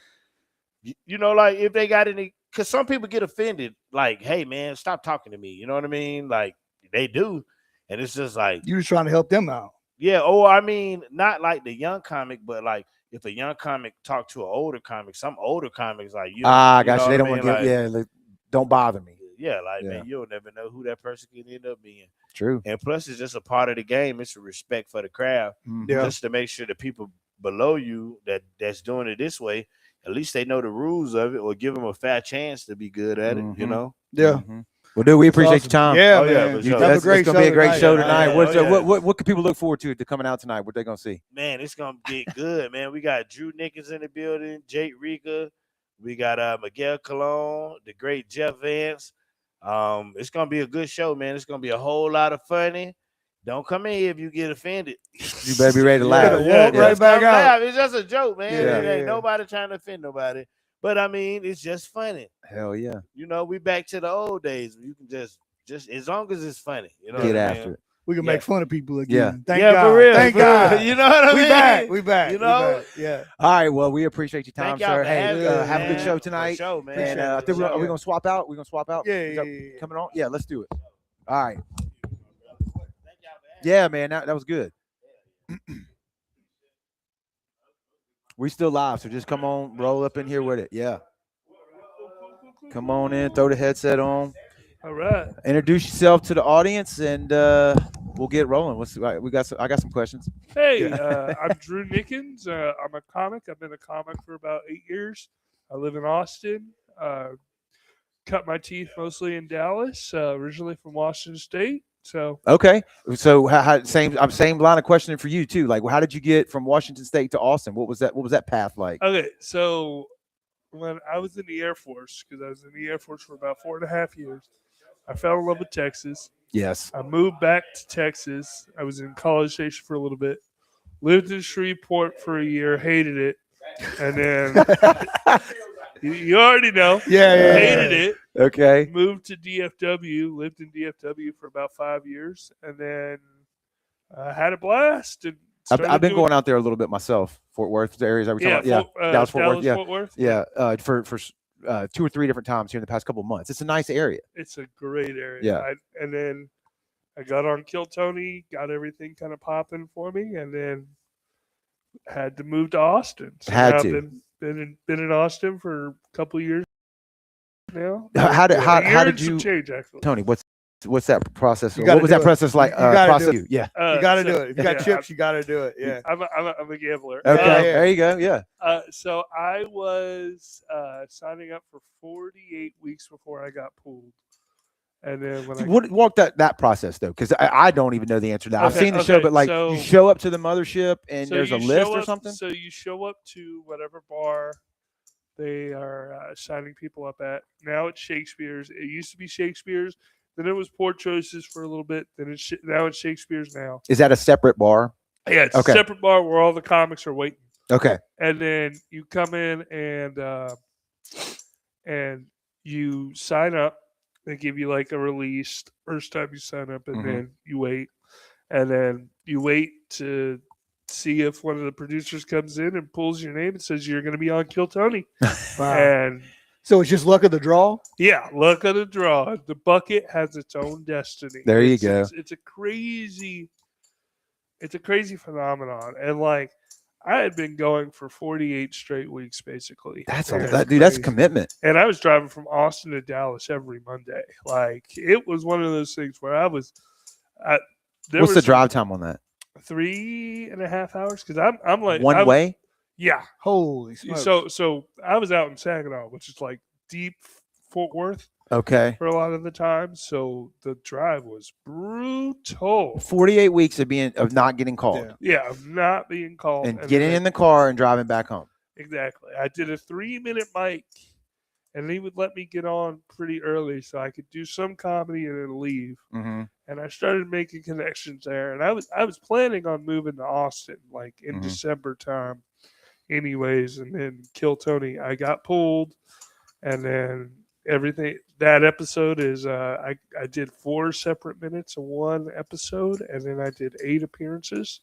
like if they got any, because some people get offended. Like, hey man, stop talking to me. You know what I mean? Like they do, and it's just like you're just trying to help them out. Yeah, I mean, not like the young comic, but like if a young comic talk to an older comic, some older comics like gotcha. They don't want to get don't bother me. Yeah, like man, you'll never know who that person can end up being. True. And plus, it's just a part of the game. It's a respect for the crowd, just to make sure the people below you that's doing it this way, at least they know the rules of it, or give them a fair chance to be good at it. You know? Yeah. Mm-hmm. Well, dude, we appreciate your time. Yeah, it's gonna be a great show tonight. What can people look forward to coming out tonight? What they gonna see? Man, it's gonna be good, man. We got Drew Nickens in the building, Jake Rika, we got Miguel Colon, the great Jeff Vance. It's gonna be a good show, man. It's gonna be a whole lot of funny. Don't come in here if you get offended. You better be ready to laugh. Walk right back out. It's just a joke, man. Ain't nobody trying to offend nobody. But I mean, it's just funny. Hell yeah. We back to the old days. You can just as long as it's funny. Get after it. We can make fun of people again. Yeah. Thank God. For real. Thank God. You know what I mean? We back. Yeah. All right. Well, we appreciate your time, sir. Hey, have a good show tonight. Show, man. And I think are we gonna swap out? We're gonna swap out. Yeah. Coming on. Yeah. Let's do it. All right. Yeah, man. That was good. We still live, so just come on, roll up in here with it. Yeah. Come on in, throw the headset on. All right. Introduce yourself to the audience, and we'll get rolling. I got some questions. Hey, I'm Drew Nickens. I'm a comic. I've been a comic for about 8 years. I live in Austin. Cut my teeth mostly in Dallas. Originally from Washington State. So okay. So same line of questioning for you too. Like, how did you get from Washington State to Austin? What was that path like? Okay, so when I was in the Air Force, because I was in the Air Force for about 4.5 years, I fell in love with Texas. Yes. I moved back to Texas. I was in College Station for a little bit. Lived in Shreveport for a year. Hated it, and then you already know. Yeah. Hated it. Okay. Moved to DFW. Lived in DFW for about 5 years, and then had a blast. And I've been going out there a little bit myself. Fort Worth, the areas that we talking about. Yeah, Dallas, Fort Worth. Yeah, Fort Worth. Yeah, for 2 or 3 different times here in the past couple of months. It's a nice area. It's a great area. Yeah. And then I got on Kill Tony, got everything kind of popping for me, and then had to move to Austin. So Had now to. I've been in Austin for a couple of years now. How did A year did and some you, change, actually. Tony? What's that process? You gotta What was do that it. process like? You gotta Process do you? Yeah. You got to So- do it. If you got yeah, chips, you got to do it. Yeah. I'm a gambler. Okay. Yeah. There you go. Yeah. So I was signing up for 48 weeks before I got pulled. And then when Walk that process though, because I don't even know the answer to that. I've Okay, seen the show, okay, but like so- you show up to the mothership and so there's a you list show or up- something. So you show up to whatever bar they are signing people up at. Now it's Shakespeare's. It used to be Shakespeare's. Then it was Poor Choices for a little bit. Then now it's Shakespeare's now. Is that a separate bar? Yeah, it's Okay. a separate bar where all the comics are waiting. Okay. And then you come in and you sign up. They give you like a release first time you sign up, and Mhm. then you wait, and then you wait to see if one of the producers comes in and pulls your name and says you're going to be on Kill Tony. Wow. And So it's just luck of the draw. yeah, luck of the draw. The bucket has its own destiny. There you go. It's a crazy phenomenon, and like I had been going for 48 straight weeks, basically. That's And- dude. That's crazy. commitment. And I was driving from Austin to Dallas every Monday. Like it was one of those things where I was. There What's the was drive time on that? 3.5 hours? Because I'm like One way. Yeah. Holy smokes. So I was out in Saginaw, which is like deep Fort Worth Okay. for a lot of the time. So the drive was brutal. 48 weeks of not getting called Yeah. Yeah, of not being called and then getting in the car and driving back home. Exactly. I did a 3-minute mic, and he would let me get on pretty early so I could do some comedy and then leave. Mm-hmm. And I started making connections there. And I was planning on moving to Austin like in Mhm. December time, anyways. And then Kill Tony, I got pulled, and then everything. That episode is I did 4 separate minutes of one episode, and then I did 8 appearances.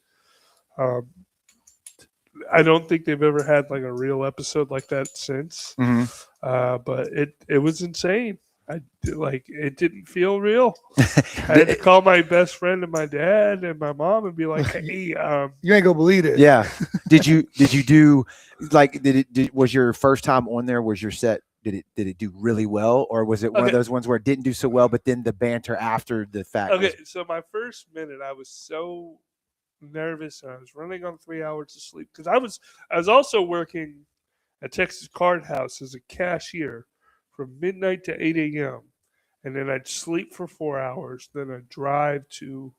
I don't think they've ever had like a real episode like that since. Mm-hmm. But it was insane. It didn't feel real. I had to call my best friend and my dad and my mom and be like, "Hey, you ain't gonna believe it. Yeah. Did you do like was your first time on there? Was your set? Did it do really well, or was it one of Okay. those ones where it didn't do so well, but then the banter after the fact? okay." So my first minute, I was so nervous, and I was running on 3 hours of sleep because I was also working at Texas Card House as a cashier from midnight to 8 a.m. And then I'd sleep for 4 hours. Then I'd drive to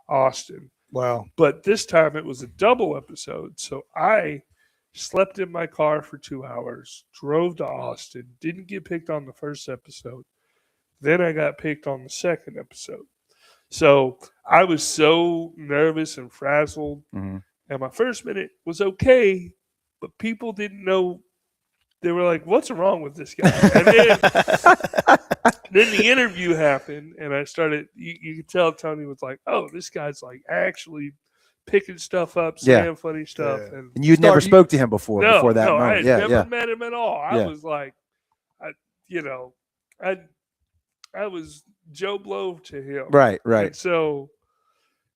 Austin. Wow. But this time it was a double episode. So I slept in my car for 2 hours, drove to Austin, didn't get picked on the first episode. Then I got picked on the second episode. So I was so nervous and frazzled. Mhm. And my first minute was okay, but people didn't know. They were like, "What's wrong with this guy?" And then the interview happened, and I started. You could tell Tony was like, "Oh, this guy's like actually picking stuff up, saying Yeah. funny stuff." Yeah. And And you'd never spoke to him before that no, I moment. had Yeah, never yeah. met him at all. I Yeah. was like, I was Joe Blow to him, Right, And right. so,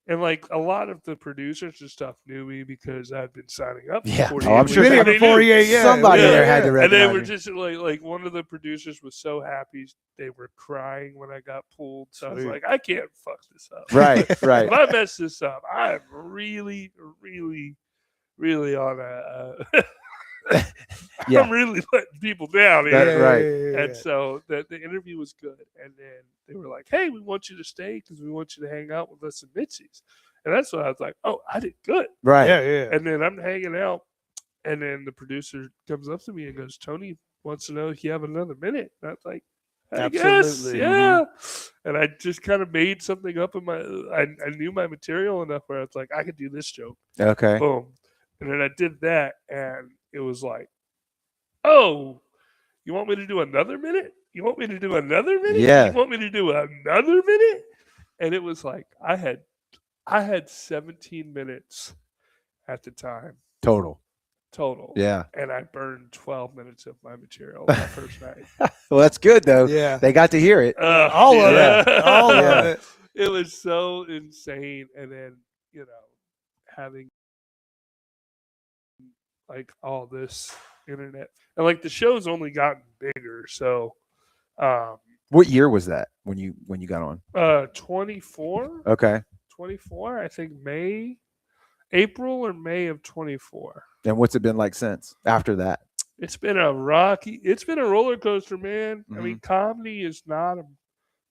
and like a lot of the producers and stuff knew me because I'd been signing up. For Yeah. 48 Oh, I'm weeks. sure Been here And for they knew. 48. Yeah. Somebody Yeah. there had to And recognize they were you. just like one of the producers was so happy they were crying when I got pulled. So I was Sweet. like, I can't fuck this up. Right, right. If I mess this up, I'm really, really, really on a. Yeah. I'm really letting people down here. That's right. And so the interview was good. And then they were like, "Hey, we want you to stay because we want you to hang out with us at Mitzi's." And that's when I was like, "Oh, I did good." Right. Yeah, yeah. And then I'm hanging out. And then the producer comes up to me and goes, "Tony wants to know if you have another minute." And I was like, I guess, Absolutely. yeah. And I just kind of made something up in my, I knew my material enough where I was like, I could do this joke. Okay. Boom. And then I did that, and it was like, "Oh, you want me to do another minute? You want me to do another minute? Yeah. You want me to do another minute?" And it was like I had 17 minutes at the time, Total. total. Yeah. And I burned 12 minutes of my material that first night. Well, that's good though. Yeah. They got to hear it. All of it. All Yeah. of it. It was so insane. And then, having like all this internet and like the show's only gotten bigger. So, What year was that when you got on? 24. Okay. 24, I think April or May of 24. And what's it been like since after that? It's been a roller coaster, man. I mean, comedy is not a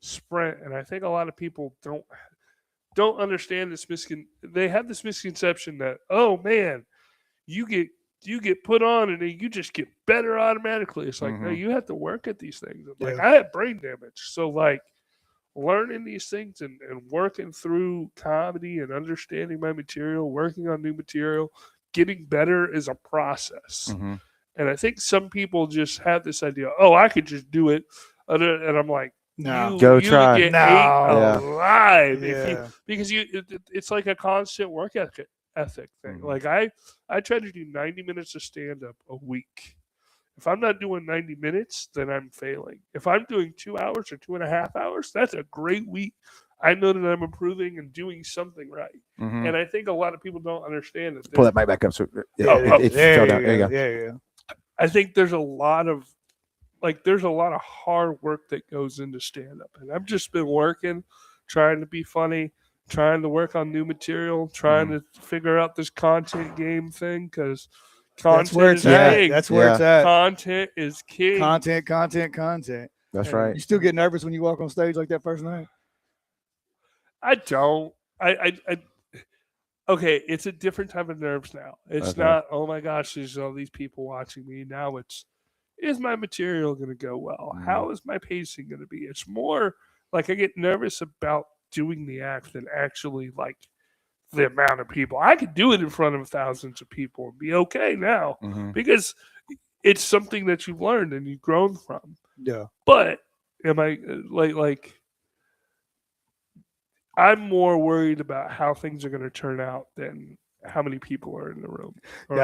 sprint, and I think a lot of people don't understand this they have this misconception that, oh man, you get put on and then you just get better automatically. It's like, no, you have to work at these things. Like I had brain damage, so like learning these things and working through comedy and understanding my material, working on new material, getting better is a process. And I think some people just have this idea, oh, I could just do it. And I'm like, no, go try. Get alive. Because it's like a constant work ethic thing. Like I try to do 90 minutes of stand-up a week. If I'm not doing 90 minutes, then I'm failing. If I'm doing 2 hours or 2.5 hours, that's a great week. I know that I'm improving and doing something right. And I think a lot of people don't understand that. Pull that mic back up. So there fell down. There you go. Yeah. I think there's a lot of hard work that goes into stand-up. And I've just been working, trying to be funny, trying to work on new material, trying to figure out this content game thing because that's where it's at. That's where it's at. Content is king. Content. That's right. You still get nervous when you walk on stage like that first night? I don't. Okay, it's a different type of nerves now. It's not, oh my gosh, there's all these people watching me. Now is my material going to go well? How is my pacing going to be? It's more like I get nervous about doing the act than actually like the amount of people. I could do it in front of thousands of people and be okay now because it's something that you've learned and you've grown from. Yeah. But am I like I'm more worried about how things are going to turn out than how many people are in the room or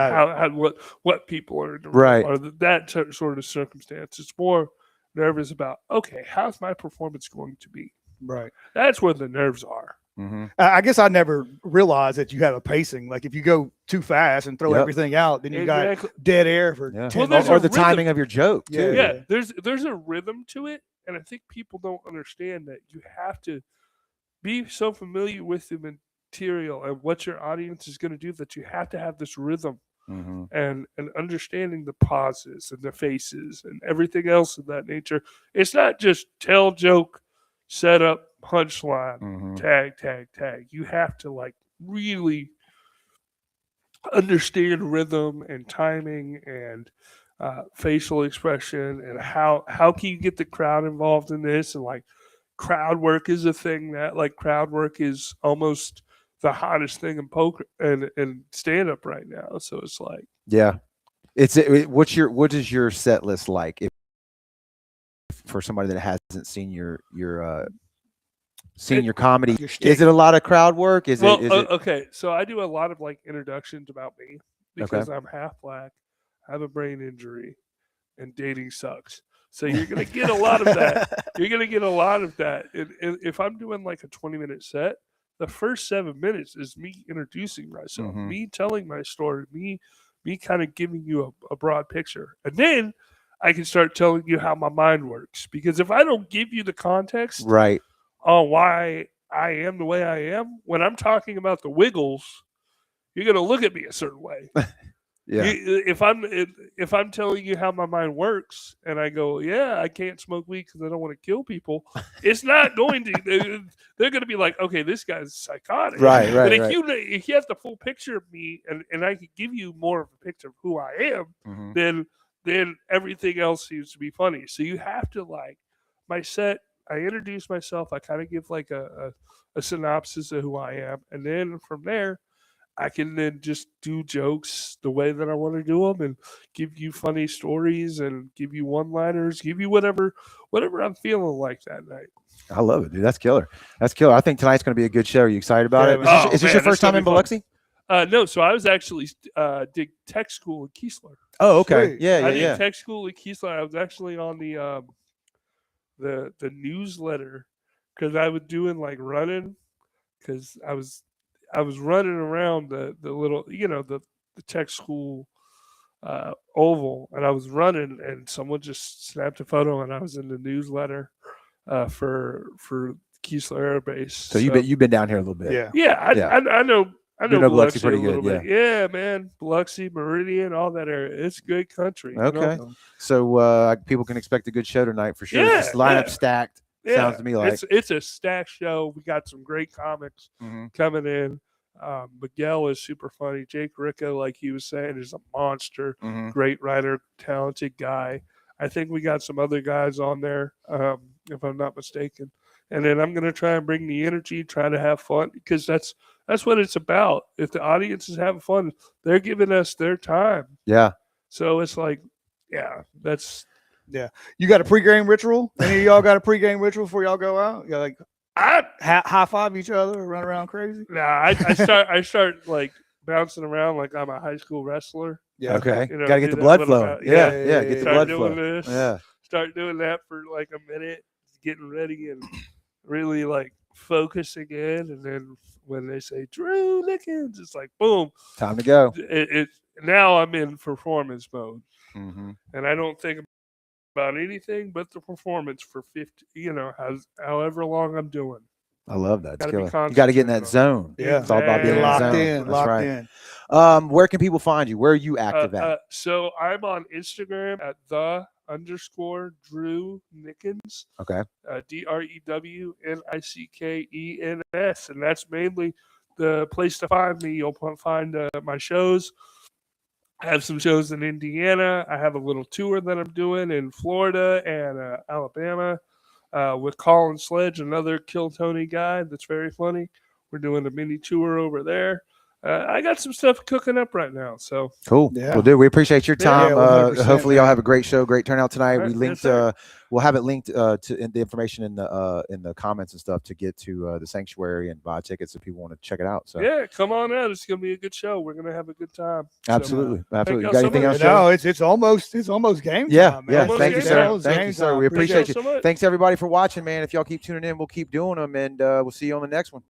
what people are in the room or that sort of circumstance. It's more nervous about, okay, how's my performance going to be? Right. That's where the nerves are. I guess I never realized that you have a pacing. Like if you go too fast and throw everything out, then you got dead air for 10 minutes. Or the timing of your joke too. Yeah, there's a rhythm to it, and I think people don't understand that you have to be so familiar with the material and what your audience is going to do that you have to have this rhythm and understanding the pauses and the faces and everything else of that nature. It's not just tell joke, set up, punchline, tag. You have to like really understand rhythm and timing and facial expression and how can you get the crowd involved in this. And like crowd work is a thing that like crowd work is almost the hottest thing in poker and stand up right now. So it's like, what is your set list like for somebody that hasn't seen your comedy? Is it a lot of crowd work? Okay, so I do a lot of like introductions about me because I'm half black, I have a brain injury, and dating sucks. So you're gonna get a lot of that. And if I'm doing like a 20-minute set, the first 7 minutes is me introducing myself, me telling my story, me kind of giving you a broad picture, and then I can start telling you how my mind works. Because if I don't give you the context, on why I am the way I am, when I'm talking about the Wiggles, you're gonna look at me a certain way. If I'm telling you how my mind works, and I go, I can't smoke weed because I don't want to kill people, it's not going to. They're going to be like, okay, this guy's psychotic, right? But if you have the full picture of me, and I can give you more of a picture of who I am, then everything else seems to be funny. So you have to like my set. I introduce myself. I kind of give like a synopsis of who I am, and then from there, I can then just do jokes the way that I want to do them, and give you funny stories, and give you one-liners, give you whatever I'm feeling like that night. I love it, dude. That's killer. I think tonight's going to be a good show. Are you excited about it? Is this your first time in Biloxi? No, so I was actually did tech school at Keesler. Oh, okay. Sweet. Yeah, I yeah, did yeah. tech school at Keesler. I was actually on the newsletter because I was doing like running because I was running around the little the tech school oval, and I was running, and someone just snapped a photo, and I was in the newsletter for Keesler Air Base. So you've been down here a little bit. Yeah. Yeah, Yeah. I know. I You know know Biloxi Biloxi pretty a good, little bit. Yeah, man. Biloxi, Meridian, all that area. It's good country. Okay. So people can expect a good show tonight for sure. Yeah, This lineup yeah. stacked. Sounds to me like it's a stacked show. We got some great comics Mhm. coming in. Miguel is super funny. Jake Ricca, like he was saying, is a monster. Mhm. Great writer, talented guy. I think we got some other guys on there, if I'm not mistaken. And then I'm going to try and bring the energy, try to have fun, because that's what it's about. If the audience is having fun, they're giving us their time. Yeah. So it's like, yeah, that's. Yeah. You got a pregame ritual? Any of y'all got a pregame ritual before y'all go out? You like high five each other, run around crazy? Nah, I start like bouncing around like I'm a high school wrestler. Yeah. Okay. You know, Gotta get do the that blood little flowing. bit. Yeah. Yeah, Get the Start blood doing flow. this. Yeah. Start doing that for like a minute, getting ready and really like focusing in, and then when they say Drew Nickens, it's like boom. Time to go. It now I'm in performance mode, Mm-hmm. and I don't think about anything but the performance for 50. However long I'm doing. I love that. It's Gotta be killer. You got to get in that concentrated zone. Yeah. It's all about being in the Locked zone. in, That's locked right. in. Where can people find you? Where are you active at? So I'm on Instagram at _Drew Nickens. Okay. DREWNICKENS, and that's mainly the place to find me. You'll find my shows. I have some shows in Indiana. I have a little tour that I'm doing in Florida and Alabama with Colin Sledge, another Kill Tony guy that's very funny. We're doing a mini tour over there. I got some stuff cooking up right now. So Cool. Yeah. Well, dude, we appreciate your Yeah, time. 100%, Hopefully, y'all man. have a great show, great turnout tonight. All We right, linked. yes, sir. We'll have it linked to the information in the comments and stuff to get to the sanctuary and buy tickets if people want to check it out. So yeah, come on out. It's gonna be a good show. We're gonna have a good time. So, absolutely, absolutely. You y'all got so anything much. else? Joe? No, it's almost game Yeah, time, man. yeah. Almost Thank you, game sir. time. Thank you, sir. We appreciate you. so much. Thanks everybody for watching, man. If y'all keep tuning in, we'll keep doing them, and we'll see you on the next one.